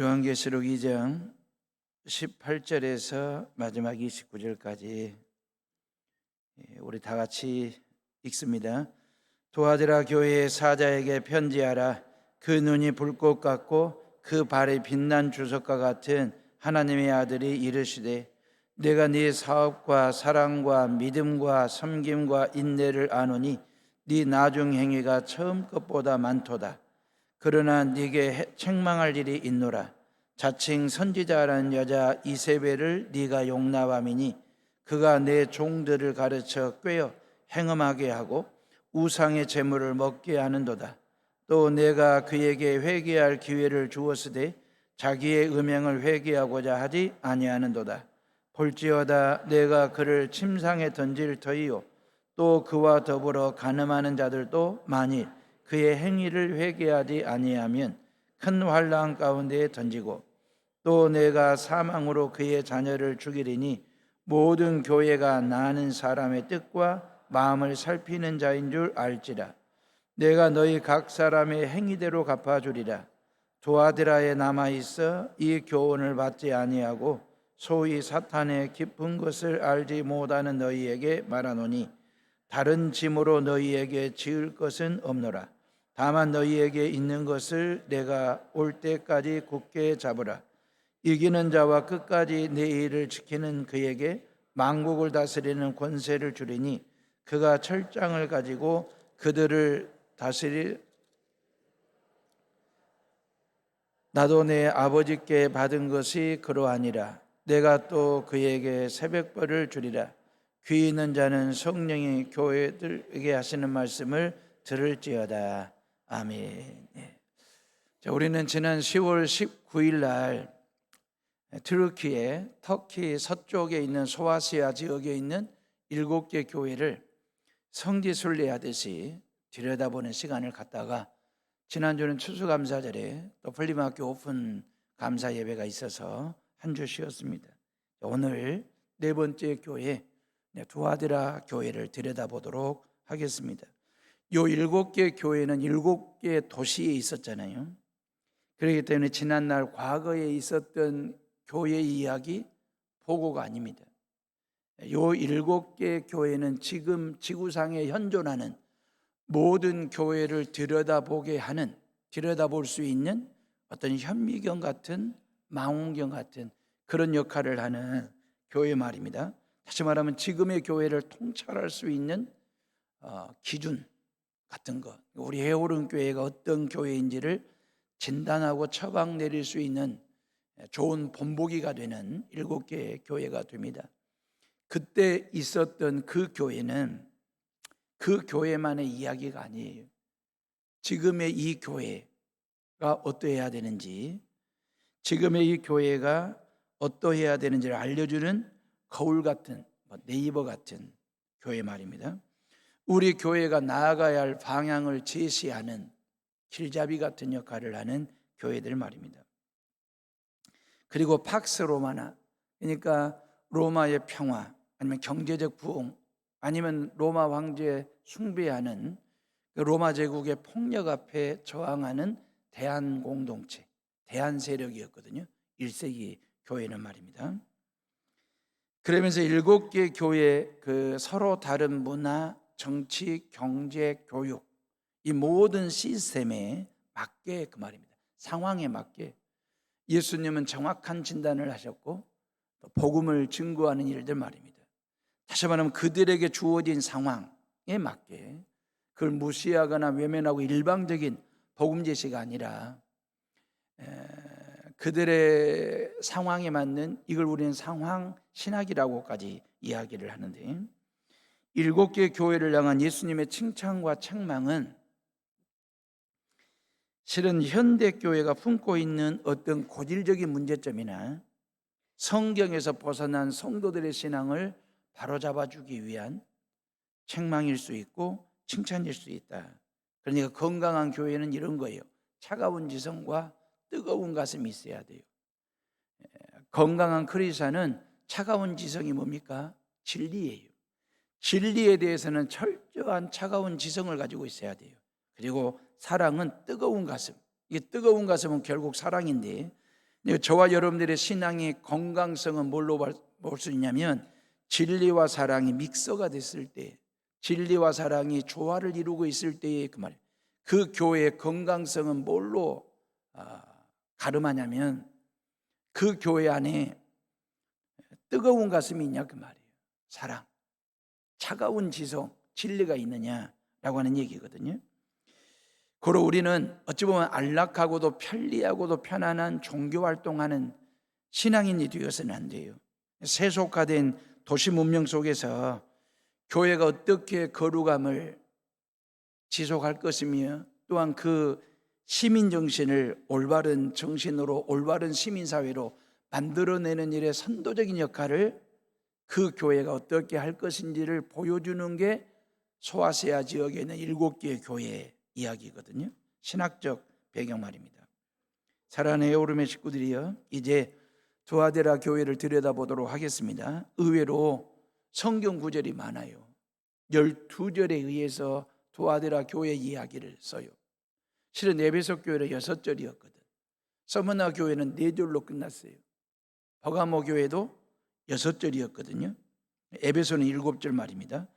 요한계시록 2장 18절에서 마지막 29절까지 우리 다 같이 읽습니다. 도아드라 교회의 사자에게 편지하라. 그 눈이 불꽃 같고 그 발이 빛난 주석과 같은 하나님의 아들이 이르시되, 내가 네 사업과 사랑과 믿음과 섬김과 인내를 아노니 네 나중 행위가 처음 것보다 많도다. 그러나 네게 책망할 일이 있노라. 자칭 선지자라는 여자 이세벨을 네가 용납함이니 그가 내 종들을 가르쳐 꿰어 행음하게 하고 우상의 제물을 먹게 하는도다. 또 내가 그에게 회개할 기회를 주었으되 자기의 음행을 회개하고자 하지 아니하는도다. 볼지어다 내가 그를 침상에 던질 터이요 또 그와 더불어 간음하는 자들도 만일 그의 행위를 회개하지 아니하면 큰 환난 가운데에 던지고, 또 내가 사망으로 그의 자녀를 죽이리니 모든 교회가 나는 사람의 뜻과 마음을 살피는 자인 줄 알지라. 내가 너희 각 사람의 행위대로 갚아주리라. 도아드라에 남아있어 이 교훈을 받지 아니하고 소위 사탄의 깊은 것을 알지 못하는 너희에게 말하노니, 다른 짐으로 너희에게 지을 것은 없노라. 다만 너희에게 있는 것을 내가 올 때까지 굳게 잡으라. 이기는 자와 끝까지 내 일을 지키는 그에게 만국을 다스리는 권세를 주리니 그가 철장을 가지고 그들을 다스릴 나도 내 아버지께 받은 것이 그러하니라. 내가 또 그에게 새벽벌을 주리라. 귀 있는 자는 성령이 교회들에게 하시는 말씀을 들을지어다. 아멘. 자, 우리는 지난 10월 19일 날 터키 서쪽에 있는 소아시아 지역에 있는 7개 교회를 성지순례하듯이 들여다보는 시간을 갖다가, 지난주는 추수감사절에 또 풀림학교 오픈 감사 예배가 있어서 한 주 쉬었습니다. 오늘 네 번째 교회 도아드라 교회를 들여다보도록 하겠습니다. 요 7개 교회는 7개 도시에 있었잖아요. 그렇기 때문에 지난날 과거에 있었던 교회 이야기 보고가 아닙니다. 요 7개 교회는 지금 지구상에 현존하는 모든 교회를 들여다볼 수 있는 어떤 현미경 같은, 망원경 같은 그런 역할을 하는 교회 말입니다. 다시 말하면 지금의 교회를 통찰할 수 있는 기준 같은 것, 우리 해오른 교회가 어떤 교회인지를 진단하고 처방 내릴 수 있는 좋은 본보기가 되는 7개의 교회가 됩니다. 그때 있었던 그 교회는 그 교회만의 이야기가 아니에요. 지금의 이 교회가 어떠해야 되는지, 지금의 이 교회가 어떠해야 되는지를 알려주는 거울 같은, 네이버 같은 교회 말입니다. 우리 교회가 나아가야 할 방향을 제시하는 길잡이 같은 역할을 하는 교회들 말입니다. 그리고 팍스 로마나, 그러니까 로마의 평화, 아니면 경제적 부흥, 아니면 로마 황제 숭배하는 로마 제국의 폭력 앞에 저항하는 대한 공동체, 대한 세력이었거든요. 1세기 교회는 말입니다. 그러면서 7개 교회, 그 서로 다른 문화, 정치, 경제, 교육, 이 모든 시스템에 맞게, 그 말입니다. 상황에 맞게 예수님은 정확한 진단을 하셨고 복음을 증거하는 일들 말입니다. 다시 말하면 그들에게 주어진 상황에 맞게, 그걸 무시하거나 외면하고 일방적인 복음 제시가 아니라 그들의 상황에 맞는, 이걸 우리는 상황 신학이라고까지 이야기를 하는데, 7개 교회를 향한 예수님의 칭찬과 책망은 실은 현대 교회가 품고 있는 어떤 고질적인 문제점이나 성경에서 벗어난 성도들의 신앙을 바로잡아주기 위한 책망일 수 있고 칭찬일 수 있다. 그러니까 건강한 교회는 이런 거예요. 차가운 지성과 뜨거운 가슴이 있어야 돼요. 건강한 크리스찬은 차가운 지성이 뭡니까? 진리예요. 진리에 대해서는 철저한 차가운 지성을 가지고 있어야 돼요. 그리고 사랑은 뜨거운 가슴. 이게 뜨거운 가슴은 결국 사랑인데, 저와 여러분들의 신앙의 건강성은 뭘로 볼 수 있냐면 진리와 사랑이 믹서가 됐을 때, 진리와 사랑이 조화를 이루고 있을 때의 그 말이에요. 그 교회의 건강성은 뭘로 가름하냐면 그 교회 안에 뜨거운 가슴이 있냐 그 말이에요. 사랑, 차가운 지성, 진리가 있느냐라고 하는 얘기거든요. 그리고 우리는 어찌 보면 안락하고도 편리하고도 편안한 종교활동하는 신앙인이 되어서는 안 돼요. 세속화된 도시 문명 속에서 교회가 어떻게 거룩함을 지속할 것이며 또한 그 시민정신을 올바른 정신으로 올바른 시민사회로 만들어내는 일에 선도적인 역할을 그 교회가 어떻게 할 것인지를 보여주는 게 소아시아 지역에 있는 7개의 교회의 이야기거든요. 신학적 배경 말입니다. 사랑하는 에어룸의 식구들이요, 이제 두아데라 교회를 들여다보도록 하겠습니다. 의외로 성경 구절이 많아요. 12절에 의해서 두아데라 교회 이야기를 써요. 실은 에베소 교회는 6절이었거든. 서머나 교회는 4절로 끝났어요. 버가모 교회도 6절이었거든요. 에베소는 7절 말입니다.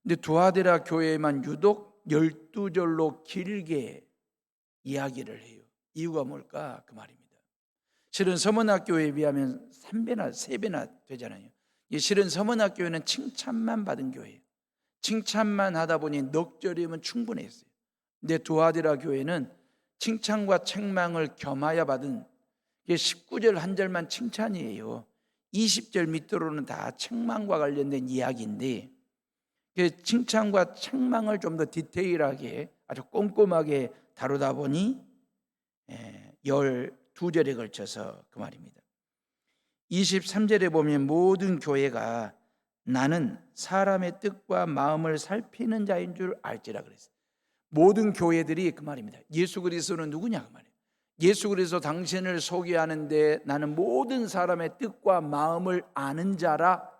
근데 두아데라 교회만 유독 12절로 길게 이야기를 해요. 이유가 뭘까? 그 말입니다. 실은 서머나교회에 비하면 3배나 3배나 되잖아요. 실은 서머나교회는 칭찬만 받은 교회예요. 칭찬만 하다 보니 넉 절이면 충분했어요. 근데 두아데라 교회는 칭찬과 책망을 겸하여 받은 19절 한 절만 칭찬이에요. 20절 밑으로는 다 책망과 관련된 이야기인데 칭찬과 책망을 좀 더 디테일하게 아주 꼼꼼하게 다루다 보니 12절에 걸쳐서 그 말입니다. 23절에 보면 모든 교회가 나는 사람의 뜻과 마음을 살피는 자인 줄 알지라 그랬어요. 모든 교회들이 그 말입니다. 예수 그리스도는 누구냐 그 말이에요. 예수 그리스도 당신을 소개하는데 나는 모든 사람의 뜻과 마음을 아는 자라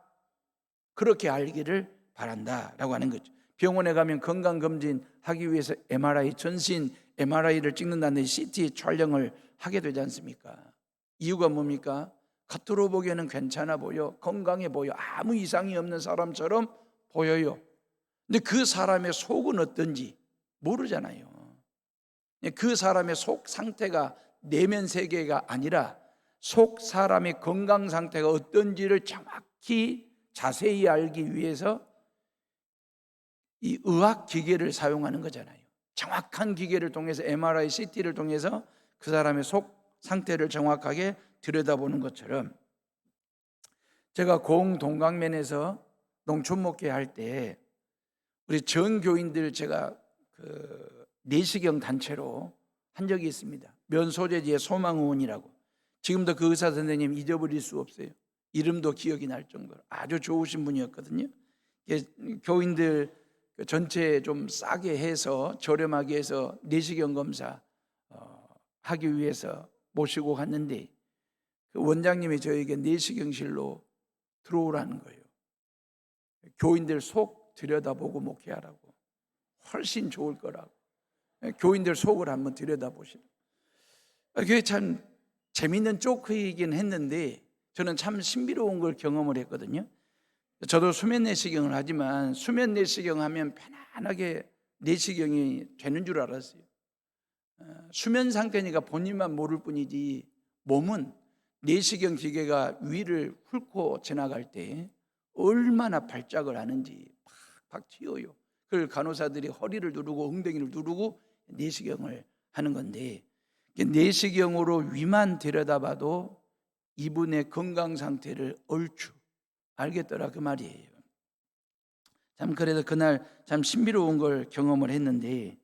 그렇게 알기를 바란다라고 하는 거죠. 병원에 가면 건강검진 하기 위해서 MRI, 전신 MRI를 찍는다는 CT 촬영을 하게 되지 않습니까? 이유가 뭡니까? 겉으로 보기에는 괜찮아 보여, 건강해 보여, 아무 이상이 없는 사람처럼 보여요. 근데 그 사람의 속은 어떤지 모르잖아요. 그 사람의 속 상태가 내면 세계가 아니라 속 사람의 건강 상태가 어떤지를 정확히 자세히 알기 위해서 이 의학 기계를 사용하는 거잖아요. 정확한 기계를 통해서 MRI, CT를 통해서 그 사람의 속 상태를 정확하게 들여다보는 것처럼 제가 공동강면에서 농촌 목회 할 때 우리 전 교인들 제가 그 내시경 단체로 한 적이 있습니다. 면소재지의 소망의원이라고. 지금도 그 의사 선생님 잊어버릴 수 없어요. 이름도 기억이 날 정도로 아주 좋으신 분이었거든요. 교인들 전체 좀 싸게 해서 저렴하게 해서 내시경 검사 하기 위해서 모시고 갔는데 그 원장님이 저에게 내시경실로 들어오라는 거예요. 교인들 속 들여다보고 목회하라고. 훨씬 좋을 거라고. 교인들 속을 한번 들여다보시라. 그게 참 재미있는 조크이긴 했는데 저는 참 신비로운 걸 경험을 했거든요. 저도 수면 내시경을 하지만 수면 내시경 하면 편안하게 내시경이 되는 줄 알았어요. 수면 상태니까 본인만 모를 뿐이지 몸은 내시경 기계가 위를 훑고 지나갈 때 얼마나 발작을 하는지 팍팍 튀어요. 그걸 간호사들이 허리를 누르고 엉덩이를 누르고 내시경을 하는 건데 내시경으로 위만 들여다봐도 이분의 건강 상태를 얼추 알겠더라 그 말이에요. 참 그래서 그날 참 신비로운 걸 경험을 했는데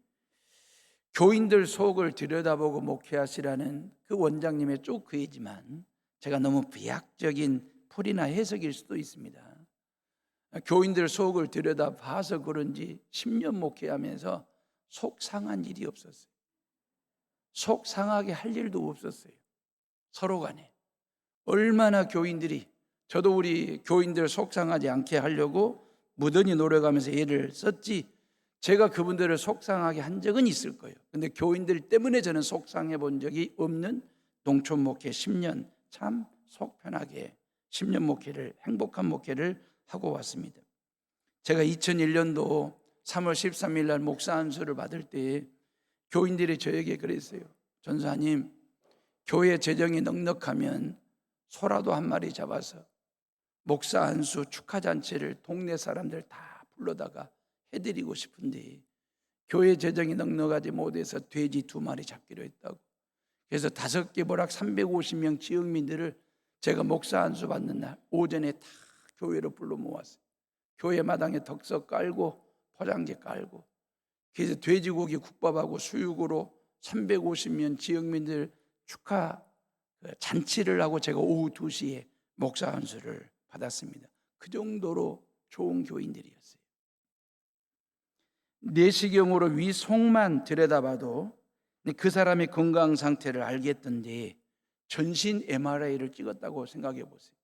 교인들 속을 들여다보고 목회하시라는 그 원장님의 조크이지만 제가 너무 비약적인 풀이나 해석일 수도 있습니다. 교인들 속을 들여다봐서 그런지 10년 목회하면서 속 상한 일이 없었어요. 속 상하게 할 일도 없었어요. 서로 간에 얼마나 교인들이 저도 우리 교인들 속상하지 않게 하려고 무던히 노력하면서 애를 썼지 제가 그분들을 속상하게 한 적은 있을 거예요. 근데 교인들 때문에 저는 속상해 본 적이 없는 농촌 목회 10년 참 속 편하게 10년 목회를, 행복한 목회를 하고 왔습니다. 제가 2001년도 3월 13일 날 목사 안수를 받을 때 교인들이 저에게 그랬어요. 전사님, 교회 재정이 넉넉하면 소라도 한 마리 잡아서 목사 안수 축하잔치를 동네 사람들 다 불러다가 해드리고 싶은데 교회 재정이 넉넉하지 못해서 돼지 2마리 잡기로 했다고. 그래서 5개 보락 350명 지역민들을 제가 목사 안수 받는 날 오전에 다 교회로 불러 모았어요. 교회 마당에 덕석 깔고 포장지 깔고, 그래서 돼지고기 국밥하고 수육으로 350명 지역민들 축하 잔치를 하고 제가 오후 2시에 목사 안수를 받았습니다. 그 정도로 좋은 교인들이었어요. 내시경으로 위 속만 들여다봐도 그 사람의 건강 상태를 알겠던데 전신 MRI를 찍었다고 생각해 보세요.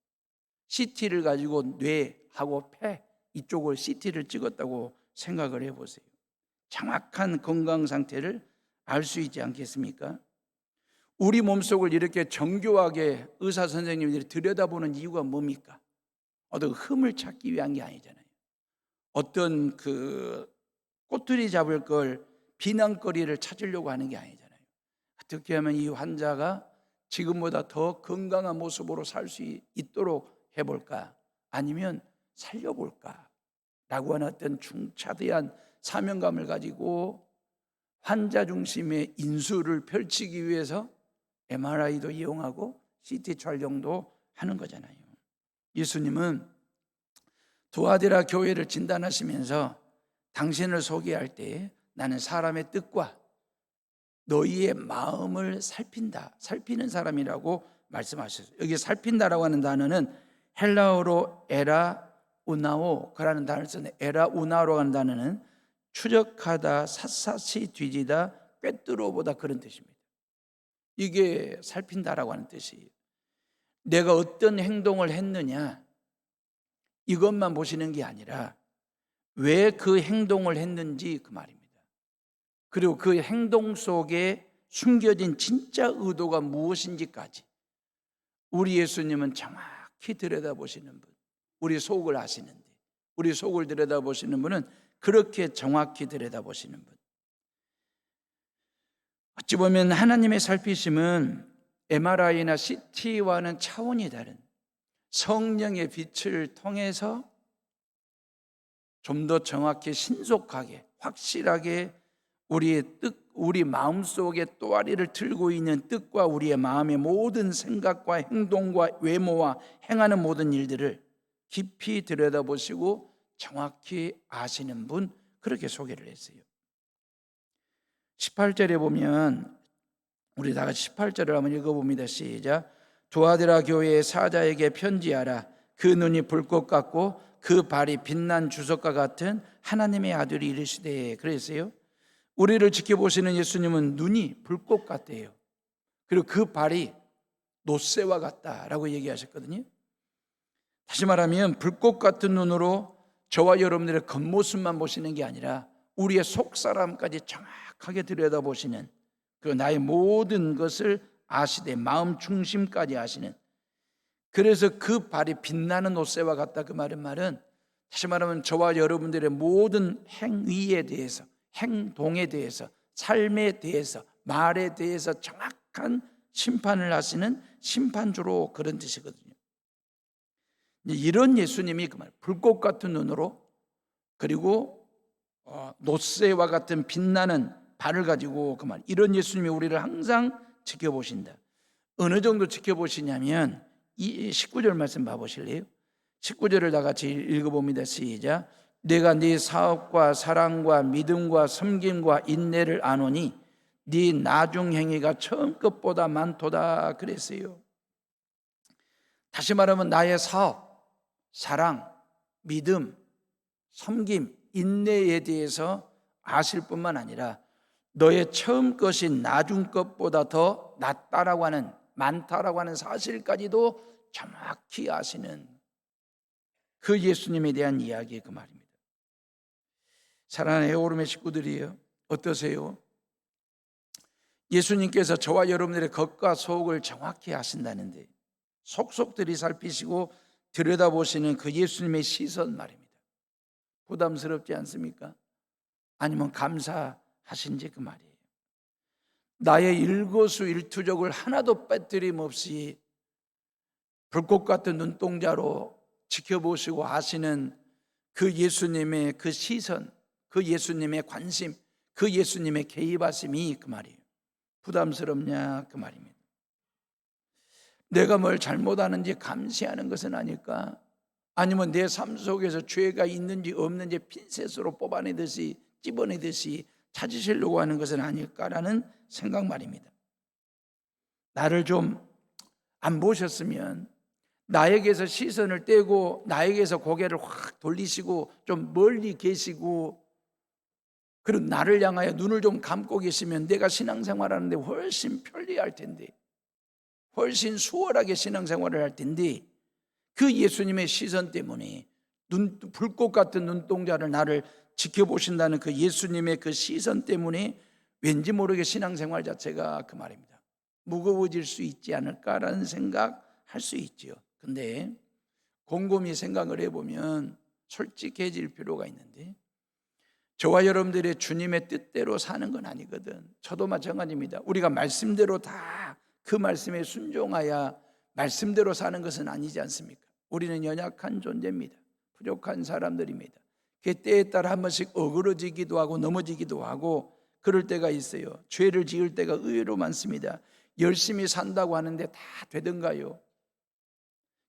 CT를 가지고 뇌하고 폐 이쪽을 CT를 찍었다고 생각을 해보세요. 정확한 건강 상태를 알 수 있지 않겠습니까? 우리 몸속을 이렇게 정교하게 의사 선생님들이 들여다보는 이유가 뭡니까? 어떤 흠을 찾기 위한 게 아니잖아요. 어떤 꼬투리 잡을 걸 비난거리를 찾으려고 하는 게 아니잖아요. 어떻게 하면 이 환자가 지금보다 더 건강한 모습으로 살 수 있도록 해볼까? 아니면 살려볼까? 라고 하는 어떤 중차대한 사명감을 가지고 환자 중심의 인수를 펼치기 위해서 MRI도 이용하고 CT 촬영도 하는 거잖아요. 예수님은 두아디라 교회를 진단하시면서 당신을 소개할 때 나는 사람의 뜻과 너희의 마음을 살피는 사람이라고 말씀하셨어요. 여기 살핀다라고 하는 단어는 헬라어로 에라우나오라는 단어를 쓰는데, 에라우나오라고 하는 단어는 추적하다, 샅샅이 뒤지다, 꿰뚫어보다 그런 뜻입니다. 이게 살핀다라고 하는 뜻이에요. 내가 어떤 행동을 했느냐 이것만 보시는 게 아니라 왜 그 행동을 했는지 그 말입니다. 그리고 그 행동 속에 숨겨진 진짜 의도가 무엇인지까지 우리 예수님은 정확히 들여다보시는 분, 우리 속을 아시는데, 우리 속을 들여다보시는 분은 그렇게 정확히 들여다보시는 분. 어찌 보면 하나님의 살피심은 MRI나 CT와는 차원이 다른 성령의 빛을 통해서 좀 더 정확히 신속하게 확실하게 우리의 뜻, 우리 마음속에 또아리를 들고 있는 뜻과 우리의 마음의 모든 생각과 행동과 외모와 행하는 모든 일들을 깊이 들여다보시고 정확히 아시는 분, 그렇게 소개를 했어요. 18절에 보면 우리 다 같이 18절을 한번 읽어봅니다. 시작. 두아디라 교회의 사자에게 편지하라. 그 눈이 불꽃 같고 그 발이 빛난 주석과 같은 하나님의 아들이 이르시되. 그랬어요. 우리를 지켜보시는 예수님은 눈이 불꽃 같대요. 그리고 그 발이 놋새와 같다라고 얘기하셨거든요. 다시 말하면 불꽃 같은 눈으로 저와 여러분들의 겉모습만 보시는 게 아니라 우리의 속사람까지 정확하게 들여다보시는, 그 나의 모든 것을 아시되 마음 중심까지 아시는, 그래서 그 발이 빛나는 놋새와 같다. 그 말은 다시 말하면 저와 여러분들의 모든 행위에 대해서, 행동에 대해서, 삶에 대해서, 말에 대해서 정확한 심판을 하시는 심판주로, 그런 뜻이거든요. 이런 예수님이 그 말, 불꽃 같은 눈으로 그리고 놋새와 같은 빛나는 발을 가지고 그 말, 이런 예수님이 우리를 항상 지켜보신다. 어느 정도 지켜보시냐면 이 19절 말씀 봐보실래요? 19절을 다 같이 읽어봅니다. 시작. 내가 네 사업과 사랑과 믿음과 섬김과 인내를 아노니 네 나중 행위가 처음 것보다 많도다. 그랬어요. 다시 말하면 나의 사업, 사랑, 믿음, 섬김, 인내에 대해서 아실 뿐만 아니라 너의 처음 것이 나중 것보다 더 낫다라고 하는, 많다라고 하는 사실까지도 정확히 아시는 그 예수님에 대한 이야기, 그 말입니다. 사랑하는 에오름의 식구들이에요. 어떠세요? 예수님께서 저와 여러분들의 겉과 속을 정확히 하신다는데, 속속들이 살피시고 들여다보시는 그 예수님의 시선 말입니다. 부담스럽지 않습니까? 아니면 감사하신지 그 말이에요. 나의 일거수일투족을 하나도 빼뜨림 없이 불꽃 같은 눈동자로 지켜보시고 아시는 그 예수님의 그 시선, 그 예수님의 관심, 그 예수님의 개입하심이 그 말이에요. 부담스럽냐 그 말입니다. 내가 뭘 잘못하는지 감시하는 것은 아닐까? 아니면 내 삶 속에서 죄가 있는지 없는지 핀셋으로 뽑아내듯이 찝어내듯이 찾으시려고 하는 것은 아닐까라는 생각 말입니다. 나를 좀 안 보셨으면, 나에게서 시선을 떼고 나에게서 고개를 확 돌리시고 좀 멀리 계시고, 그리고 나를 향하여 눈을 좀 감고 계시면 내가 신앙생활하는데 훨씬 편리할 텐데, 훨씬 수월하게 신앙생활을 할 텐데, 그 예수님의 시선 때문에 불꽃 같은 눈동자를 나를 지켜보신다는 그 예수님의 그 시선 때문에 왠지 모르게 신앙생활 자체가 그 말입니다, 무거워질 수 있지 않을까라는 생각할 수 있지요. 근데 곰곰이 생각을 해보면 솔직해질 필요가 있는데, 저와 여러분들의 주님의 뜻대로 사는 건 아니거든. 저도 마찬가지입니다. 우리가 말씀대로 다 그 말씀에 순종하여 말씀대로 사는 것은 아니지 않습니까? 우리는 연약한 존재입니다. 부족한 사람들입니다. 그 때에 따라 한 번씩 어그러지기도 하고 넘어지기도 하고 그럴 때가 있어요. 죄를 지을 때가 의외로 많습니다. 열심히 산다고 하는데 다 되던가요?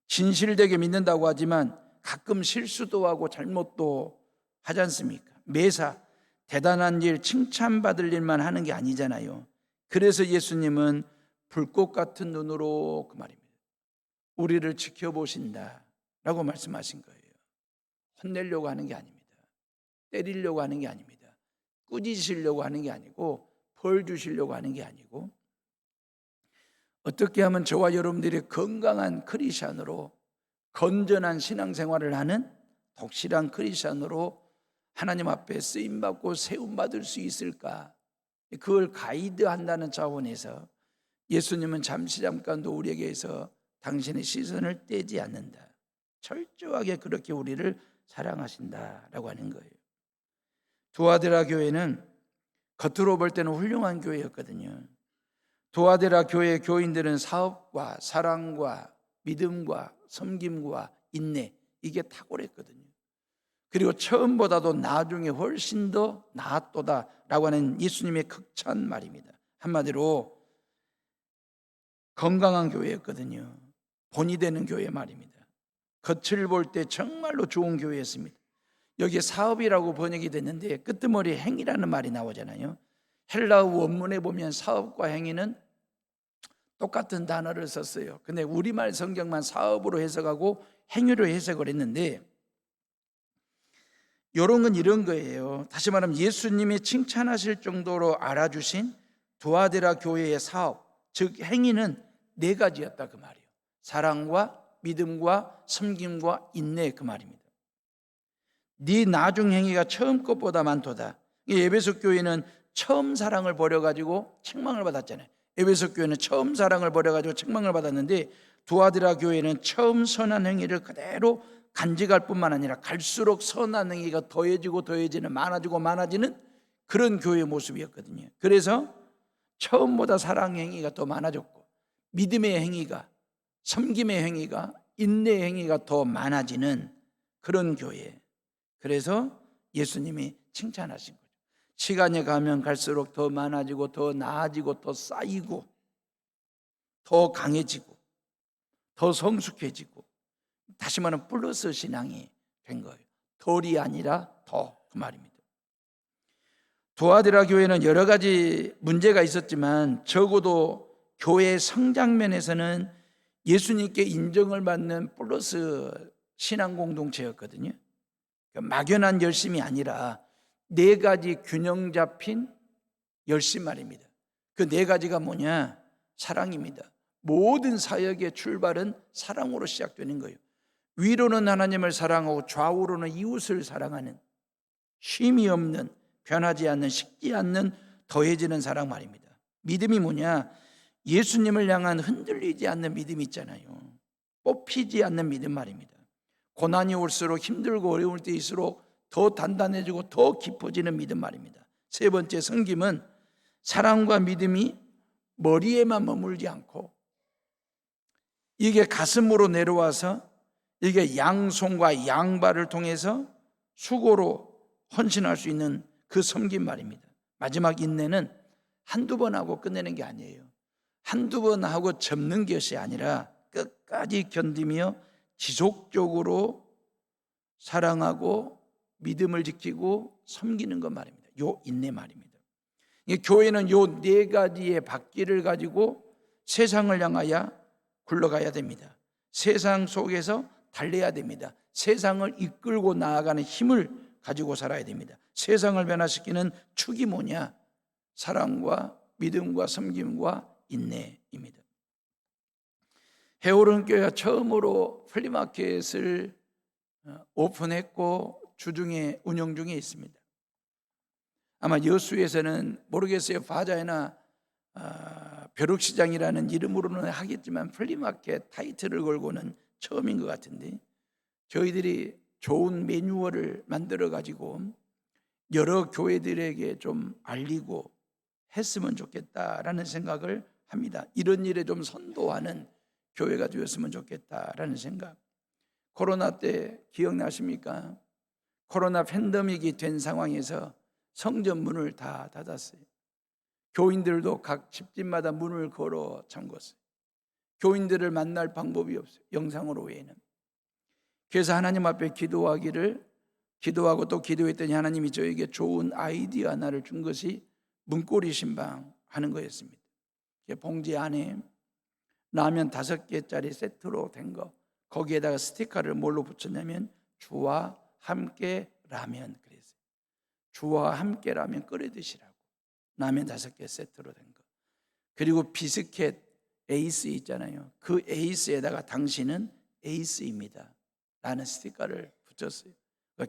진실되게 믿는다고 하지만 가끔 실수도 하고 잘못도 하지 않습니까? 매사 대단한 일, 칭찬받을 일만 하는 게 아니잖아요. 그래서 예수님은 불꽃 같은 눈으로 그 말입니다, 우리를 지켜보신다라고 말씀하신 거예요. 혼내려고 하는 게 아닙니다. 때리려고 하는 게 아닙니다. 꾸짖으시려고 하는 게 아니고, 벌 주시려고 하는 게 아니고, 어떻게 하면 저와 여러분들이 건강한 크리스찬으로, 건전한 신앙생활을 하는 독실한 크리스찬으로 하나님 앞에 쓰임받고 세움받을 수 있을까? 그걸 가이드한다는 차원에서 예수님은 잠깐도 우리에게서 당신의 시선을 떼지 않는다, 철저하게 그렇게 우리를 사랑하신다라고 하는 거예요. 두아드라 교회는 겉으로 볼 때는 훌륭한 교회였거든요. 두아드라 교회 교인들은 사업과 사랑과 믿음과 섬김과 인내, 이게 탁월했거든요. 그리고 처음보다도 나중에 훨씬 더 나았도다라고 하는 예수님의 극찬 말입니다. 한마디로 건강한 교회였거든요. 본이 되는 교회 말입니다. 겉을 볼 때 정말로 좋은 교회였습니다. 여기에 사업이라고 번역이 됐는데 끄트머리에 행위라는 말이 나오잖아요. 헬라어 원문에 보면 사업과 행위는 똑같은 단어를 썼어요. 근데 우리말 성경만 사업으로 해석하고 행위로 해석을 했는데, 이런 건 이런 거예요. 다시 말하면 예수님이 칭찬하실 정도로 알아주신 두아드라 교회의 사업, 즉 행위는 4가지였다 그 말이에요. 사랑과 믿음과 섬김과 인내 그 말입니다. 네 나중 행위가 처음 것보다 많도다. 에베소 교회는 처음 사랑을 버려가지고 책망을 받았잖아요. 에베소 교회는 처음 사랑을 버려가지고 책망을 받았는데, 두아드라 교회는 처음 선한 행위를 그대로 간직할 뿐만 아니라 갈수록 선한 행위가 더해지고 더해지는, 많아지고 많아지는 그런 교회의 모습이었거든요. 그래서 처음보다 사랑 행위가 더 많아졌고, 믿음의 행위가, 섬김의 행위가, 인내의 행위가 더 많아지는 그런 교회. 그래서 예수님이 칭찬하신 거죠. 시간이 가면 갈수록 더 많아지고 더 나아지고 더 쌓이고 더 강해지고 더 성숙해지고, 다시 말하면 플러스 신앙이 된 거예요. 덜이 아니라 더, 그 말입니다. 두아드라 교회는 여러 가지 문제가 있었지만 적어도 교회의 성장면에서는 예수님께 인정을 받는 플러스 신앙 공동체였거든요. 막연한 열심이 아니라 4가지 균형 잡힌 열심 말입니다. 그 4가지가 뭐냐? 사랑입니다. 모든 사역의 출발은 사랑으로 시작되는 거예요. 위로는 하나님을 사랑하고 좌우로는 이웃을 사랑하는, 쉼이 없는, 변하지 않는, 식지 않는, 더해지는 사랑 말입니다. 믿음이 뭐냐? 예수님을 향한 흔들리지 않는 믿음이 있잖아요. 뽑히지 않는 믿음 말입니다. 고난이 올수록, 힘들고 어려울 때일수록 더 단단해지고 더 깊어지는 믿음 말입니다. 세 번째, 섬김은 사랑과 믿음이 머리에만 머물지 않고 이게 가슴으로 내려와서 이게 양손과 양발을 통해서 수고로 헌신할 수 있는 그 섬김 말입니다. 마지막 인내는 한두 번 하고 끝내는 게 아니에요. 한두 번 하고 접는 것이 아니라 끝까지 견디며 지속적으로 사랑하고 믿음을 지키고 섬기는 것 말입니다. 요 인내 말입니다. 교회는 요 네 가지의 바퀴를 가지고 세상을 향하여 굴러가야 됩니다. 세상 속에서 달려야 됩니다. 세상을 이끌고 나아가는 힘을 가지고 살아야 됩니다. 세상을 변화시키는 축이 뭐냐? 사랑과 믿음과 섬김과 인내입니다. 해오른 교회가 처음으로 플리마켓을 오픈했고 주중에 운영 중에 있습니다. 아마 여수에서는 모르겠어요. 바자이나 벼룩시장이라는 이름으로는 하겠지만 플리마켓 타이틀을 걸고는 처음인 것 같은데, 저희들이 좋은 매뉴얼을 만들어 가지고 여러 교회들에게 좀 알리고 했으면 좋겠다라는 생각을 합니다. 이런 일에 좀 선도하는 교회가 되었으면 좋겠다라는 생각. 코로나 때 기억나십니까? 코로나 팬데믹이 된 상황에서 성전 문을 다 닫았어요. 교인들도 각 집집마다 문을 걸어 잠궜어요. 교인들을 만날 방법이 없어요. 영상으로 외에는. 그래서 하나님 앞에 기도하고 또 기도했더니 하나님이 저에게 좋은 아이디어 하나를 준 것이 문고리 신방 하는 거였습니다. 봉지 안에 라면 5개짜리 세트로 된 거, 거기에다가 스티커를 뭘로 붙였냐면 주와 함께 라면 그랬어요. 주와 함께 라면 끓여 드시라고. 라면 5개 세트로 된 거. 그리고 비스켓 에이스 있잖아요. 그 에이스에다가 당신은 에이스입니다 라는 스티커를 붙였어요.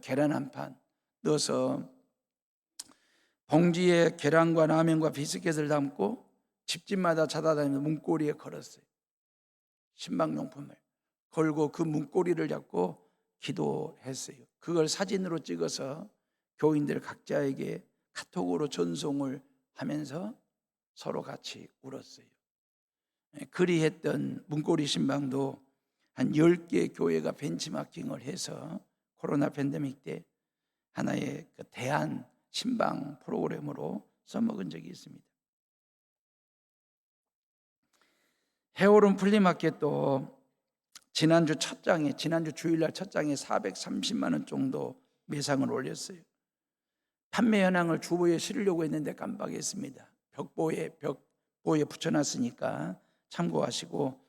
계란 한 판 넣어서 봉지에 계란과 라면과 비스켓을 담고 집집마다 찾아다니면서 문고리에 걸었어요. 신방용품을 걸고 그 문고리를 잡고 기도했어요. 그걸 사진으로 찍어서 교인들 각자에게 카톡으로 전송을 하면서 서로 같이 울었어요. 그리했던 문고리 신방도 한 10개 교회가 벤치마킹을 해서 코로나 팬데믹 때 하나의 그 대안 신방 프로그램으로 써먹은 적이 있습니다. 해오름 플리마켓도 지난주 주일날 첫 장에 430만 원 정도 매상을 올렸어요. 판매 현황을 주보에 실으려고 했는데 깜빡했습니다. 벽보에 붙여놨으니까 참고하시고,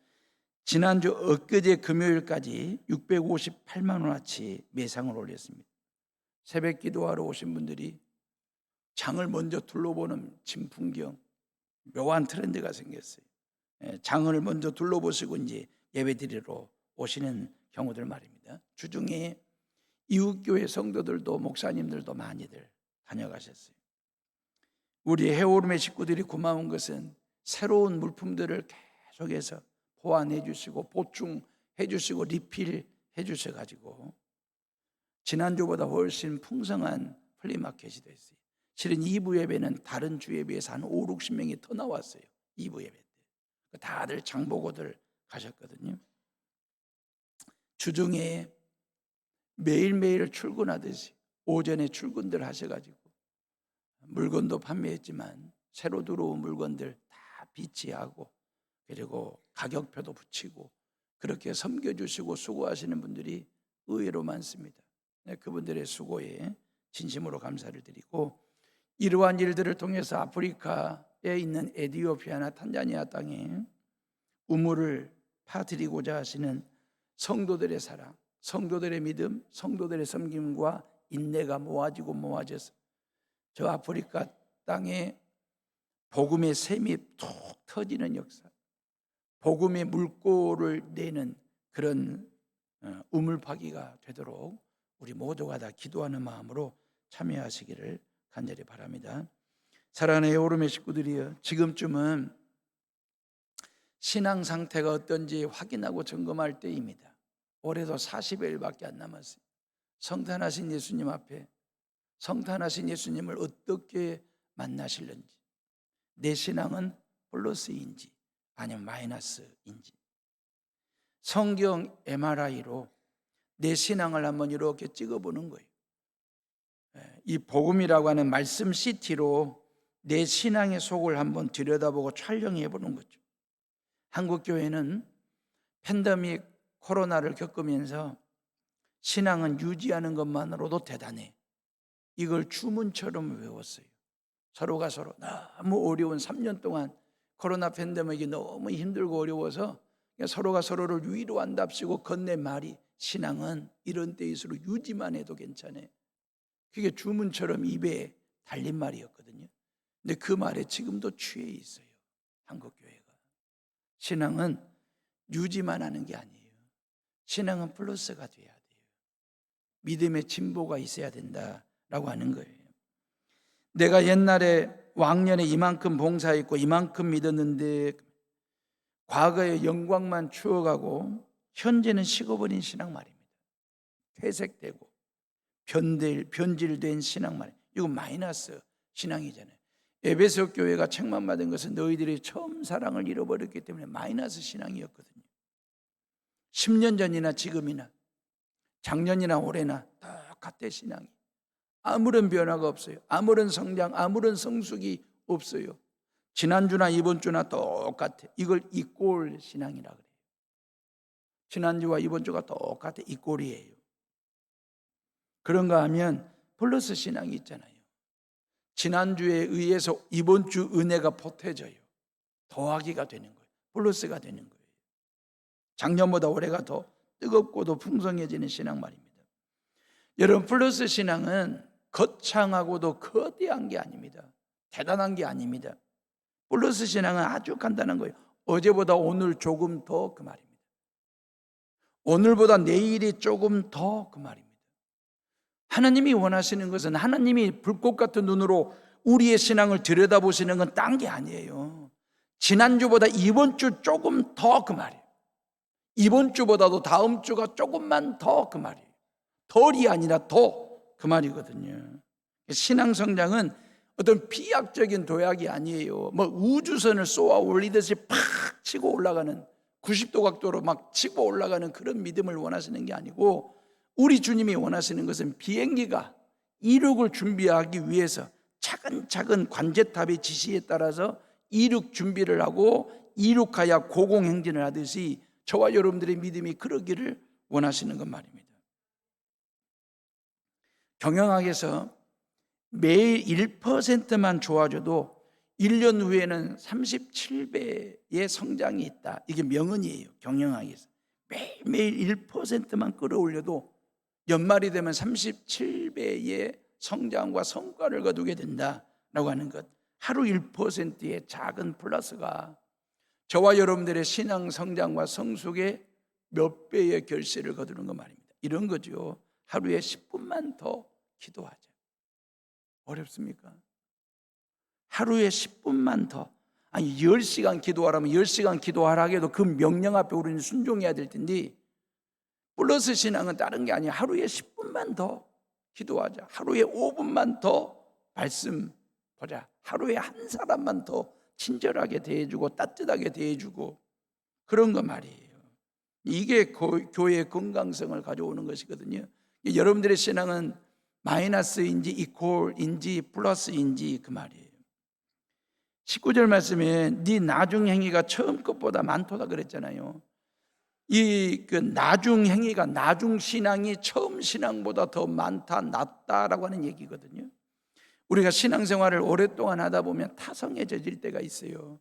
지난주 엊그제 금요일까지 658만 원어치 매상을 올렸습니다. 새벽 기도하러 오신 분들이 장을 먼저 둘러보는 진풍경, 묘한 트렌드가 생겼어요. 장을 먼저 둘러보시고 이제 예배드리러 오시는 경우들 말입니다. 주중에 이웃교회 성도들도 목사님들도 많이들 다녀가셨어요. 우리 해오름의 식구들이 고마운 것은 새로운 물품들을 계속해서 보완해 주시고 보충해 주시고 리필해 주셔가지고 지난주보다 훨씬 풍성한 플리마켓이 됐어요. 실은 2부 예배는 다른 주 예배에서 한 5, 60명이 더 나왔어요. 2부 예배 때 다들 장보고들 가셨거든요. 주중에 매일매일 출근하듯이 오전에 출근들 하셔가지고 물건도 판매했지만 새로 들어온 물건들 다 비치하고 그리고 가격표도 붙이고 그렇게 섬겨주시고 수고하시는 분들이 의외로 많습니다. 그분들의 수고에 진심으로 감사를 드리고, 이러한 일들을 통해서 아프리카에 있는 에티오피아나 탄자니아 땅에 우물을 파드리고자 하시는 성도들의 사랑, 성도들의 믿음, 성도들의 섬김과 인내가 모아져서 저 아프리카 땅에 복음의 샘이 툭 터지는 역사, 복음의 물꼬를 내는 그런 우물 파기가 되도록 우리 모두가 다 기도하는 마음으로 참여하시기를 간절히 바랍니다. 사랑하는 여러분의 식구들이여, 지금쯤은 신앙 상태가 어떤지 확인하고 점검할 때입니다. 올해도 40일밖에 안 남았어요. 성탄하신 예수님 앞에 성탄하신 예수님을 어떻게 만나실는지, 내 신앙은 플러스인지 아니면 마이너스인지, 성경 MRI로 내 신앙을 한번 이렇게 찍어보는 거예요. 이 복음이라고 하는 말씀 CT로 내 신앙의 속을 한번 들여다보고 촬영해 보는 거죠. 한국교회는 팬데믹 코로나를 겪으면서 신앙은 유지하는 것만으로도 대단해, 이걸 주문처럼 외웠어요. 서로가 서로 너무 어려운 3년 동안 코로나 팬데믹이 너무 힘들고 어려워서 서로가 서로를 위로한답시고 건넨 말이, 신앙은 이런 때일수록 유지만 해도 괜찮아. 그게 주문처럼 입에 달린 말이었거든요. 근데 그 말에 지금도 취해 있어요, 한국교회가. 신앙은 유지만 하는 게 아니에요. 신앙은 플러스가 돼야 돼요. 믿음의 진보가 있어야 된다라고 하는 거예요. 내가 옛날에 왕년에 이만큼 봉사했고 이만큼 믿었는데 과거의 영광만 추억하고 현재는 식어버린 신앙 말입니다. 퇴색되고 변질된 신앙 말이에요. 이거 마이너스 신앙이잖아요. 에베소 교회가 책만 받은 것은 너희들이 처음 사랑을 잃어버렸기 때문에 마이너스 신앙이었거든요. 10년 전이나 지금이나 작년이나 올해나 똑같아. 신앙이 아무런 변화가 없어요. 아무런 성장, 아무런 성숙이 없어요. 지난주나 이번주나 똑같아. 이걸 이꼴 신앙이라 그래요. 지난주와 이번주가 똑같아. 이꼴이에요. 그런가 하면 플러스 신앙이 있잖아요. 지난주에 의해서 이번주 은혜가 보태져요. 더하기가 되는 거예요. 플러스가 되는 거예요. 작년보다 올해가 더 뜨겁고 더 풍성해지는 신앙 말입니다. 여러분, 플러스 신앙은 거창하고도 거대한 게 아닙니다. 대단한 게 아닙니다. 플러스 신앙은 아주 간단한 거예요. 어제보다 오늘 조금 더, 그 말입니다. 오늘보다 내일이 조금 더, 그 말입니다. 하나님이 원하시는 것은, 하나님이 불꽃 같은 눈으로 우리의 신앙을 들여다보시는 건 딴 게 아니에요. 지난주보다 이번 주 조금 더, 그 말이에요. 이번 주보다도 다음 주가 조금만 더, 그 말이에요. 덜이 아니라 더, 그 말이거든요. 신앙 성장은 어떤 비약적인 도약이 아니에요. 뭐 우주선을 쏘아 올리듯이 팍 치고 올라가는, 90도 각도로 막 치고 올라가는 그런 믿음을 원하시는 게 아니고, 우리 주님이 원하시는 것은 비행기가 이륙을 준비하기 위해서 차근차근 관제탑의 지시에 따라서 이륙 준비를 하고 이륙하여 고공행진을 하듯이 저와 여러분들의 믿음이 그러기를 원하시는 것 말입니다. 경영학에서 매일 1%만 좋아져도 1년 후에는 37배의 성장이 있다. 이게 명언이에요. 경영학에서 매일매일 1%만 끌어올려도 연말이 되면 37배의 성장과 성과를 거두게 된다라고 하는 것. 하루 1%의 작은 플러스가 저와 여러분들의 신앙 성장과 성숙의 몇 배의 결실을 거두는 것 말입니다. 이런 거죠. 하루에 10분만 더 기도하자. 어렵습니까? 하루에 10분만 더, 아니 10시간 기도하라면 10시간 하라 해도 그 명령 앞에 우리는 순종해야 될 텐데, 플러스 신앙은 다른 게 아니야. 하루에 10분만 더 기도하자. 하루에 5분만 더 말씀 보자. 하루에 한 사람만 더 친절하게 대해주고 따뜻하게 대해주고, 그런 거 말이에요. 이게 교회의 건강성을 가져오는 것이거든요. 여러분들의 신앙은 마이너스인지 이퀄인지 플러스인지, 그 말이에요. 19절 말씀에 네 나중 행위가 처음 것보다 많도다 그랬잖아요. 이 나중 행위가, 나중 신앙이 처음 신앙보다 더 많다, 낫다라고 하는 얘기거든요. 우리가 신앙생활을 오랫동안 하다 보면 타성해질 때가 있어요.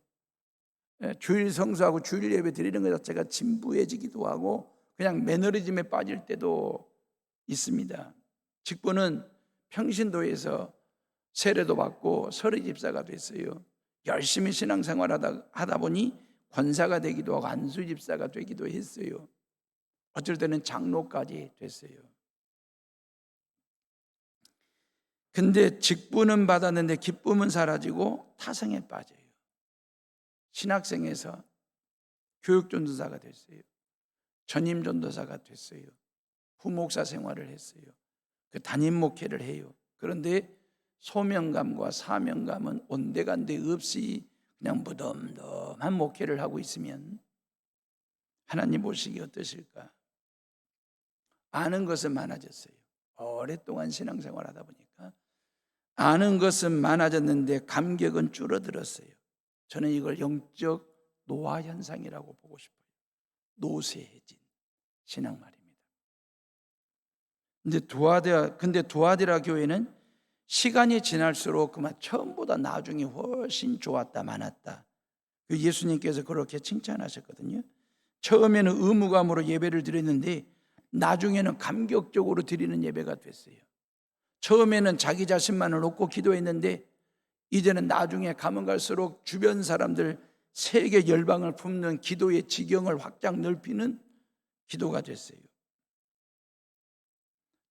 주일 성수하고 주일 예배 드리는 것 자체가 진부해지기도 하고 그냥 매너리즘에 빠질 때도 있습니다. 직분은 평신도에서 세례도 받고 서리 집사가 됐어요. 열심히 신앙생활 하다 보니 권사가 되기도 하고 안수 집사가 되기도 했어요. 어쩔 때는 장로까지 됐어요. 근데 직분은 받았는데 기쁨은 사라지고 타성에 빠져요. 신학생에서 교육전도사가 됐어요. 전임전도사가 됐어요. 후목사 생활을 했어요. 그 담임 목회를 해요. 그런데 소명감과 사명감은 온데간데 없이 그냥 무덤덤한 목회를 하고 있으면 하나님 보시기 어떠실까? 아는 것은 많아졌어요. 오랫동안 신앙생활 하다 보니까 아는 것은 많아졌는데 감격은 줄어들었어요. 저는 이걸 영적 노화 현상이라고 보고 싶어요. 노쇠해진 신앙 말입니다. 근데 두아디라 교회는 시간이 지날수록 그만 처음보다 나중에 훨씬 좋았다, 많았다. 예수님께서 그렇게 칭찬하셨거든요. 처음에는 의무감으로 예배를 드렸는데 나중에는 감격적으로 드리는 예배가 됐어요. 처음에는 자기 자신만을 놓고 기도했는데 이제는 나중에 가면 갈수록 주변 사람들 세계 열방을 품는 기도의 지경을 확장 넓히는 기도가 됐어요.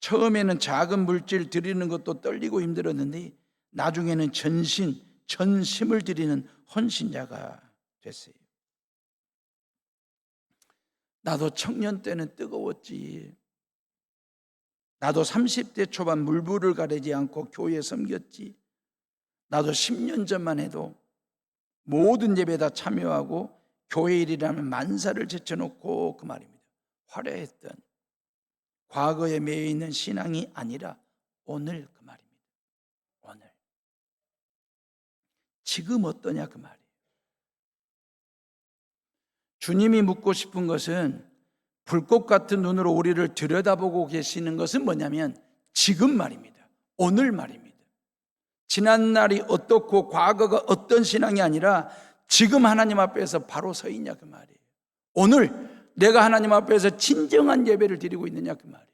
처음에는 작은 물질 드리는 것도 떨리고 힘들었는데 나중에는 전심을 드리는 헌신자가 됐어요. 나도 청년 때는 뜨거웠지. 나도 30대 초반 물불을 가리지 않고 교회에 섬겼지. 나도 10년 전만 해도 모든 예배에 다 참여하고 교회 일이라면 만사를 제쳐놓고 그 말입니다. 화려했던 과거에 매여 있는 신앙이 아니라 오늘 그 말입니다. 오늘. 지금 어떠냐 그 말이에요. 주님이 묻고 싶은 것은 불꽃 같은 눈으로 우리를 들여다보고 계시는 것은 뭐냐면 지금 말입니다. 오늘 말입니다. 지난 날이 어떻고 과거가 어떤 신앙이 아니라 지금 하나님 앞에서 바로 서 있냐 그 말이에요. 오늘 내가 하나님 앞에서 진정한 예배를 드리고 있느냐 그 말이에요.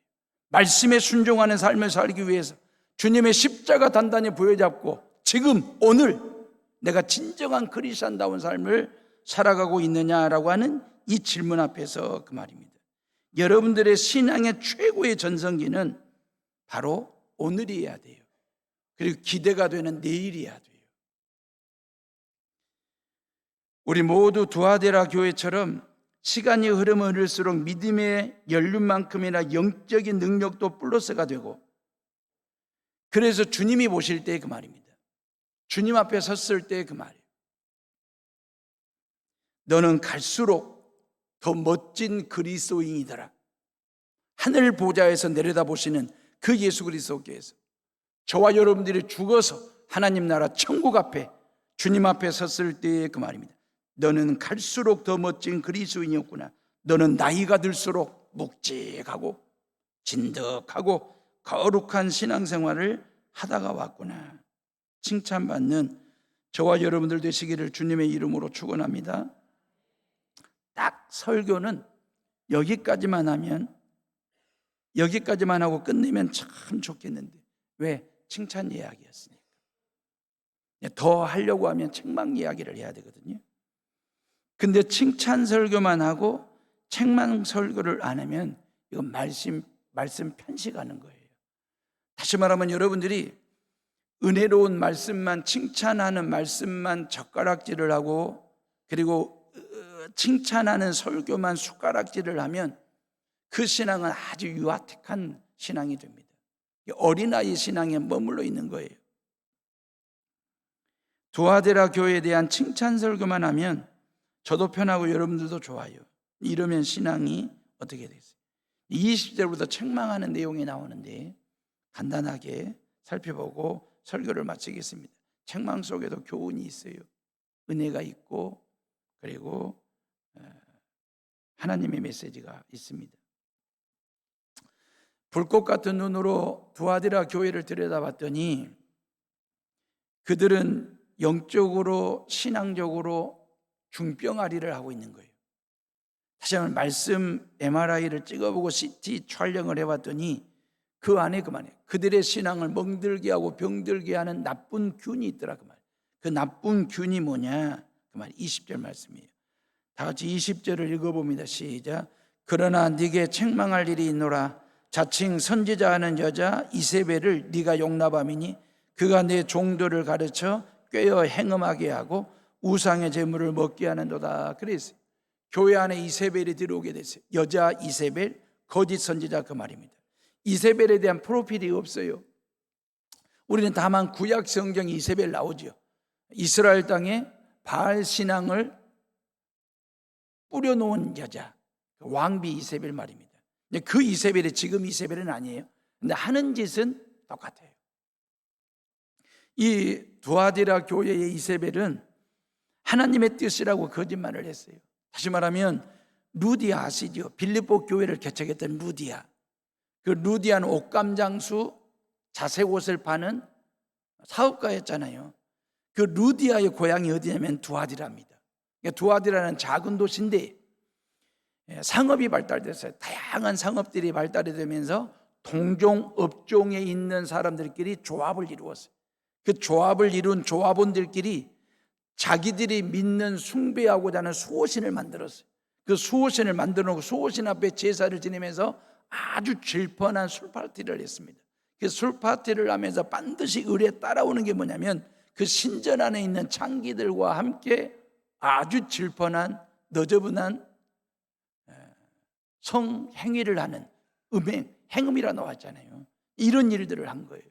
말씀에 순종하는 삶을 살기 위해서 주님의 십자가 단단히 부여잡고 지금 오늘 내가 진정한 그리스도인다운 삶을 살아가고 있느냐라고 하는 이 질문 앞에서 그 말입니다. 여러분들의 신앙의 최고의 전성기는 바로 오늘이어야 돼요. 그리고 기대가 되는 내일이어야 돼요. 우리 모두 두아데라 교회처럼 시간이 흐르면 흐를수록 믿음의 연륜만큼이나 영적인 능력도 플러스가 되고, 그래서 주님이 보실 때 그 말입니다. 주님 앞에 섰을 때 그 말이에요. 너는 갈수록 더 멋진 그리스도인이더라. 하늘 보좌에서 내려다보시는 그 예수 그리스도께서 저와 여러분들이 죽어서 하나님 나라 천국 앞에 주님 앞에 섰을 때의 그 말입니다. 너는 갈수록 더 멋진 그리스도인이었구나. 너는 나이가 들수록 묵직하고 진득하고 거룩한 신앙생활을 하다가 왔구나. 칭찬받는 저와 여러분들 되시기를 주님의 이름으로 축원합니다. 딱 설교는 여기까지만 하고 끝내면 참 좋겠는데 왜? 칭찬 이야기였으니까. 더 하려고 하면 책망 이야기를 해야 되거든요. 근데 칭찬 설교만 하고 책망 설교를 안 하면 이건 말씀 편식하는 거예요. 다시 말하면 여러분들이 은혜로운 말씀만 칭찬하는 말씀만 젓가락질을 하고 그리고 칭찬하는 설교만 숟가락질을 하면 그 신앙은 아주 유아틱한 신앙이 됩니다. 어린아이 신앙에 머물러 있는 거예요. 두아데라 교회에 대한 칭찬 설교만 하면 저도 편하고 여러분들도 좋아요. 이러면 신앙이 어떻게 되겠어요? 20절부터 책망하는 내용이 나오는데 간단하게 살펴보고 설교를 마치겠습니다. 책망 속에도 교훈이 있어요. 은혜가 있고 그리고 하나님의 메시지가 있습니다. 불꽃 같은 눈으로 두아디라 교회를 들여다봤더니 그들은 영적으로 신앙적으로 중병아리를 하고 있는 거예요. 다시 한번 말씀 MRI를 찍어보고 CT 촬영을 해봤더니 그 안에 그들의 신앙을 멍들게 하고 병들게 하는 나쁜 균이 있더라 그 말. 그 나쁜 균이 뭐냐 그 말 20절 말씀이에요. 다 같이 20절을 읽어봅니다. 시작. 그러나 네게 책망할 일이 있노라. 자칭 선지자하는 여자 이세벨을 네가 용납함이니 그가 내 종들을 가르쳐 꾀어 행음하게 하고 우상의 제물을 먹게 하는도다. 그랬어요. 교회 안에 이세벨이 들어오게 됐어요. 여자 이세벨, 거짓 선지자 그 말입니다. 이세벨에 대한 프로필이 없어요. 우리는 다만 구약 성경에 이세벨 나오죠. 이스라엘 땅에 바알 신앙을 뿌려놓은 여자, 왕비 이세벨 말입니다. 그 이세벨이 지금 이세벨은 아니에요. 근데 하는 짓은 똑같아요. 이 두아디라 교회의 이세벨은 하나님의 뜻이라고 거짓말을 했어요. 다시 말하면 루디아 아시죠? 빌립보 교회를 개척했던 루디아. 그 루디아는 옷감 장수, 자색 옷을 파는 사업가였잖아요. 그 루디아의 고향이 어디냐면 두아디라입니다. 두아디라는 작은 도시인데 상업이 발달됐어요. 다양한 상업들이 발달이 되면서 동종 업종에 있는 사람들끼리 조합을 이루었어요. 그 조합을 이룬 조합원들끼리 자기들이 믿는 숭배하고자 하는 수호신을 만들었어요. 그 수호신을 만들어 놓고 수호신 앞에 제사를 지내면서 아주 질펀한 술파티를 했습니다. 그 술파티를 하면서 반드시 의례에 따라오는 게 뭐냐면 그 신전 안에 있는 창기들과 함께 아주 질펀한 너저분한 성행위를 하는 행음이라 나왔잖아요. 이런 일들을 한 거예요.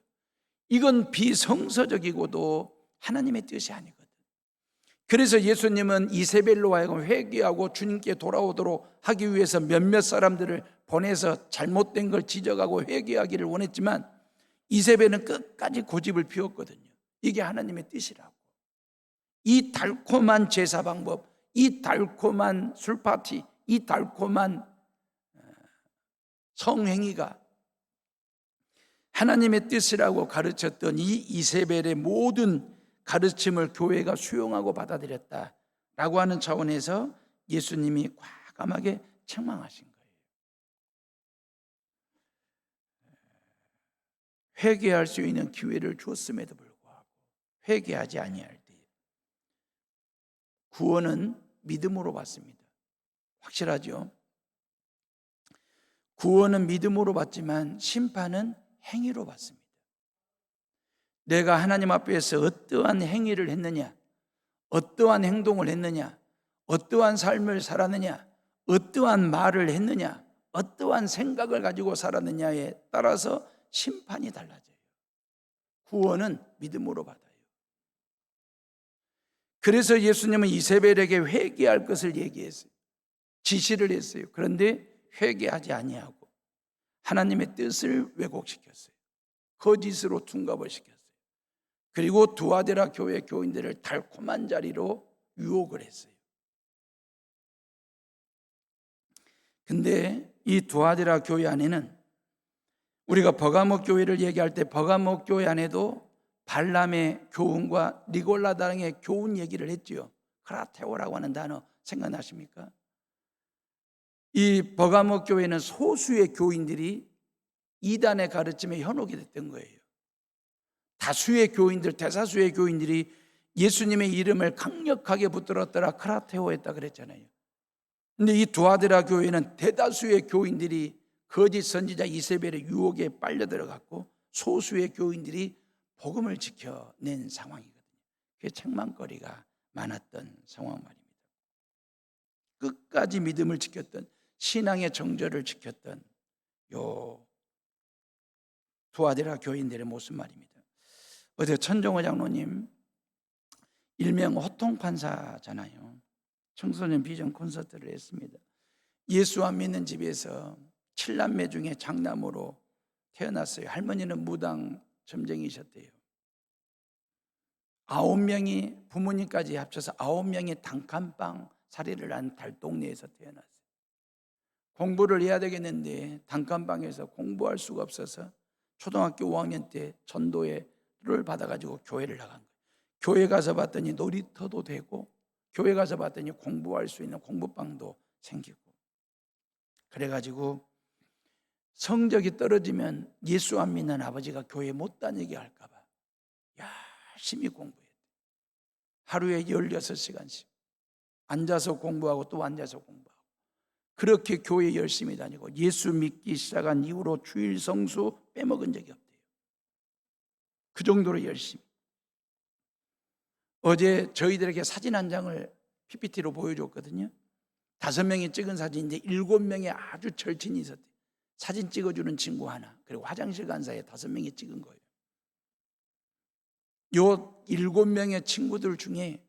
이건 비성서적이고도 하나님의 뜻이 아니거든. 그래서 예수님은 이세벨로 하여금 회개하고 주님께 돌아오도록 하기 위해서 몇몇 사람들을 보내서 잘못된 걸 지적하고 회개하기를 원했지만 이세벨은 끝까지 고집을 피웠거든요. 이게 하나님의 뜻이라고. 이 달콤한 제사 방법, 이 달콤한 술파티, 이 달콤한 성행위가 하나님의 뜻이라고 가르쳤던 이 이세벨의 모든 가르침을 교회가 수용하고 받아들였다라고 하는 차원에서 예수님이 과감하게 책망하신 거예요. 회개할 수 있는 기회를 주었음에도 불구하고 회개하지 아니할 때 구원은 믿음으로 받습니다. 확실하죠? 구원은 믿음으로 받지만 심판은 행위로 받습니다. 내가 하나님 앞에서 어떠한 행위를 했느냐, 어떠한 행동을 했느냐, 어떠한 삶을 살았느냐, 어떠한 말을 했느냐, 어떠한 생각을 가지고 살았느냐에 따라서 심판이 달라져요. 구원은 믿음으로 받아요. 그래서 예수님은 이세벨에게 회개할 것을 얘기했어요. 지시를 했어요. 그런데 회개하지 아니하고 하나님의 뜻을 왜곡시켰어요. 거짓으로 둔갑을 시켰어요. 그리고 두아디라 교회 교인들을 달콤한 자리로 유혹을 했어요. 근데 이 두아디라 교회 안에는 우리가 버가모 교회를 얘기할 때 버가모 교회 안에도 발람의 교훈과 니골라당의 교훈 얘기를 했지요. 크라테오라고 하는 단어 생각나십니까? 이 버가모 교회는 소수의 교인들이 이단의 가르침에 현혹이 됐던 거예요. 다수의 교인들, 대다수의 교인들이 예수님의 이름을 강력하게 붙들었더라 크라테오했다 그랬잖아요. 근데 이 두아디라 교회는 대다수의 교인들이 거짓 선지자 이세벨의 유혹에 빨려 들어갔고 소수의 교인들이 복음을 지켜낸 상황이거든요. 그게 책망거리가 많았던 상황 말입니다. 끝까지 믿음을 지켰던 신앙의 정절을 지켰던 요 두아디라 교인들의 모습 말입니다. 어제 천정호 장로님 일명 호통판사잖아요. 청소년 비전 콘서트를 했습니다. 예수 안 믿는 집에서 7남매 중에 장남으로 태어났어요. 할머니는 무당 점쟁이셨대요. 9명이 부모님까지 합쳐서 9명이 단칸방 살이를 한 달동네에서 태어났어요. 공부를 해야 되겠는데 단칸방에서 공부할 수가 없어서 초등학교 5학년 때 전도회를 받아가지고 교회를 나간 거예요. 교회 가서 봤더니 놀이터도 되고 교회 가서 봤더니 공부할 수 있는 공부방도 생기고 그래가지고 성적이 떨어지면 예수 안 믿는 아버지가 교회 못 다니게 할까 봐 열심히 공부했대요. 하루에 16시간씩 앉아서 공부하고 또 앉아서 공부하고 그렇게 교회 열심히 다니고 예수 믿기 시작한 이후로 주일 성수 빼먹은 적이 없대요. 그 정도로 열심히. 어제 저희들에게 사진 한 장을 PPT로 보여줬거든요. 5명이 찍은 사진인데 7명의 아주 절친이 있었대요. 사진 찍어주는 친구 하나, 그리고 화장실 간 사이에 5명이 찍은 거예요. 요 7명의 친구들 중에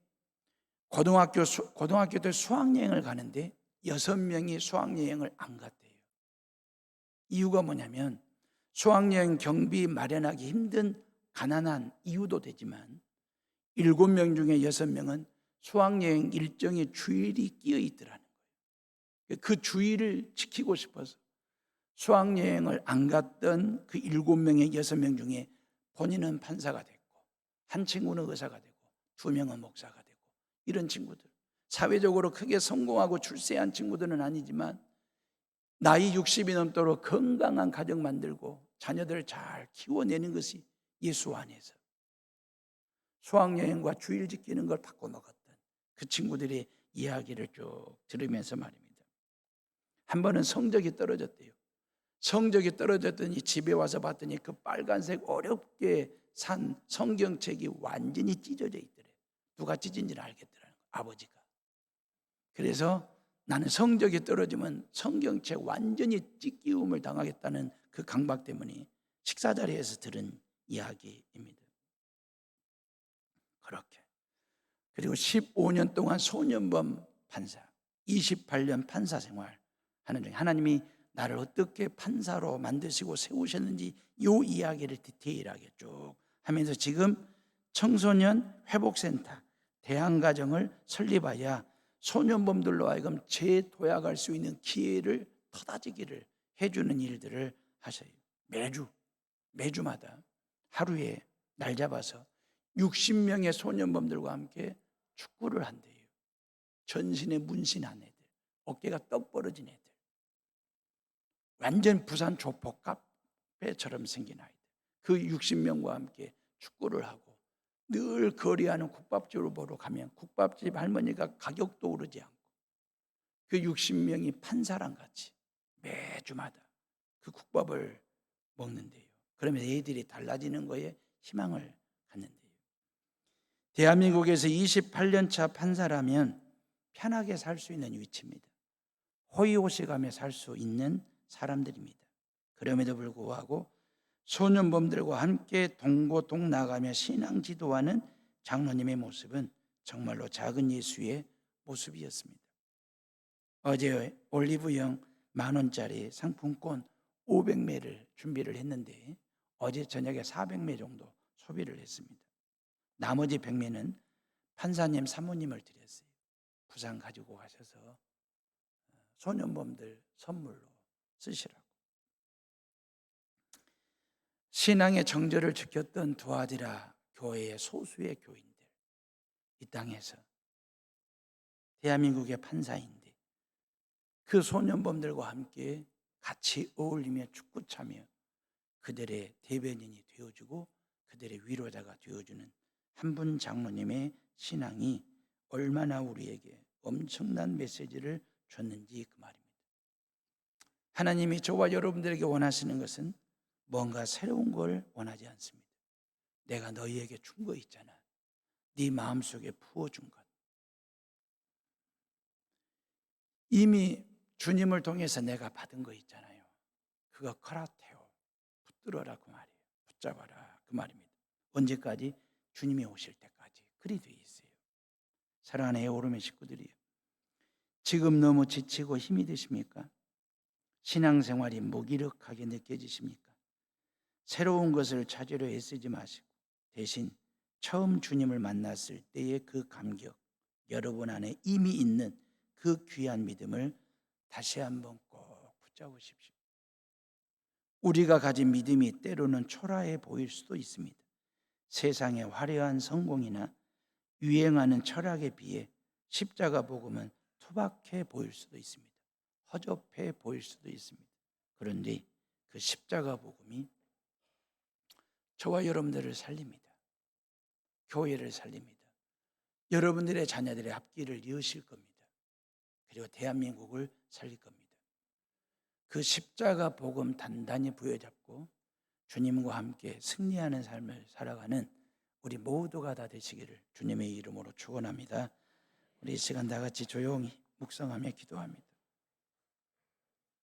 고등학교 때 수학여행을 가는데 6명이 수학여행을 안 갔대요. 이유가 뭐냐면 수학여행 경비 마련하기 힘든 가난한 이유도 되지만 7명 중에 6명은 수학여행 일정에 주일이 끼어 있더라는 거예요. 그 주일을 지키고 싶어서 수학여행을 안 갔던 그 7명의 6명 중에 본인은 판사가 됐고 한 친구는 의사가 되고 2명은 목사가 되고 이런 친구들, 사회적으로 크게 성공하고 출세한 친구들은 아니지만 나이 60이 넘도록 건강한 가정 만들고 자녀들을 잘 키워내는 것이 예수 안에서 수학여행과 주일 지키는 걸 바꿔먹었던 그 친구들의 이야기를 쭉 들으면서 말입니다. 한 번은 성적이 떨어졌대요. 성적이 떨어졌더니 집에 와서 봤더니 그 빨간색 어렵게 산 성경책이 완전히 찢어져 있더래요. 누가 찢은지는 알겠더라는 거예요. 아버지가. 그래서 나는 성적이 떨어지면 성경책 완전히 찢기움을 당하겠다는 그 강박 때문에 식사 자리에서 들은 이야기입니다. 그렇게. 그리고 15년 동안 소년범 판사, 28년 판사 생활 하는 중에 하나님이 나를 어떻게 판사로 만드시고 세우셨는지 이 이야기를 디테일하게 쭉 하면서 지금 청소년 회복센터, 대안가정을 설립하여 소년범들로 하여금 재도약할 수 있는 기회를 터다지기를 해주는 일들을 하셔요. 매주마다 하루에 날 잡아서 60명의 소년범들과 함께 축구를 한대요. 전신에 문신한 애들, 어깨가 떡 벌어진 애들, 완전 부산 조폭카페처럼 생긴 아이들, 그 60명과 함께 축구를 하고 늘 거리하는 국밥집을 보러 가면 국밥집 할머니가 가격도 오르지 않고 그 60명이 판사랑 같이 매주마다 그 국밥을 먹는데요. 그러면 애들이 달라지는 거에 희망을 갖는데요. 대한민국에서 28년 차 판사라면 편하게 살 수 있는 위치입니다. 호의호식하며 살 수 있는 사람들입니다. 그럼에도 불구하고 소년범들과 함께 동고동 나가며 신앙 지도하는 장로님의 모습은 정말로 작은 예수의 모습이었습니다. 어제 올리브영 10,000원짜리 상품권 500매를 준비를 했는데 어제 저녁에 400매 정도 소비를 했습니다. 나머지 100매는 판사님 사모님을 드렸어요. 부산 가지고 가셔서 소년범들 선물로 쓰시라고. 신앙의 정절을 지켰던 두아디라 교회의 소수의 교인들, 이 땅에서 대한민국의 판사인데 그 소년범들과 함께 같이 어울리며 축구 차며 그들의 대변인이 되어주고 그들의 위로자가 되어주는 한 분 장로님의 신앙이 얼마나 우리에게 엄청난 메시지를 줬는지 그 말입니다. 하나님이 저와 여러분들에게 원하시는 것은 뭔가 새로운 걸 원하지 않습니다. 내가 너희에게 준 거 있잖아. 네 마음속에 부어준 것. 이미 주님을 통해서 내가 받은 거 있잖아요. 그거 카라테오, 붙들어라 그 말이에요. 붙잡아라 그 말입니다. 언제까지? 주님이 오실 때까지. 그리 돼 있어요. 사랑하는 에오름의 식구들이요. 지금 너무 지치고 힘이 드십니까? 신앙생활이 무기력하게 느껴지십니까? 새로운 것을 찾으려 애쓰지 마시고 대신 처음 주님을 만났을 때의 그 감격, 여러분 안에 이미 있는 그 귀한 믿음을 다시 한번 꼭 붙잡으십시오. 우리가 가진 믿음이 때로는 초라해 보일 수도 있습니다. 세상의 화려한 성공이나 유행하는 철학에 비해 십자가 복음은 투박해 보일 수도 있습니다. 허접해 보일 수도 있습니다. 그런데 그 십자가 복음이 저와 여러분들을 살립니다. 교회를 살립니다. 여러분들의 자녀들의 앞길을 이으실 겁니다. 그리고 대한민국을 살릴 겁니다. 그 십자가 복음 단단히 부여잡고 주님과 함께 승리하는 삶을 살아가는 우리 모두가 다 되시기를 주님의 이름으로 축원합니다. 우리 이 시간 다 같이 조용히 묵상하며 기도합니다.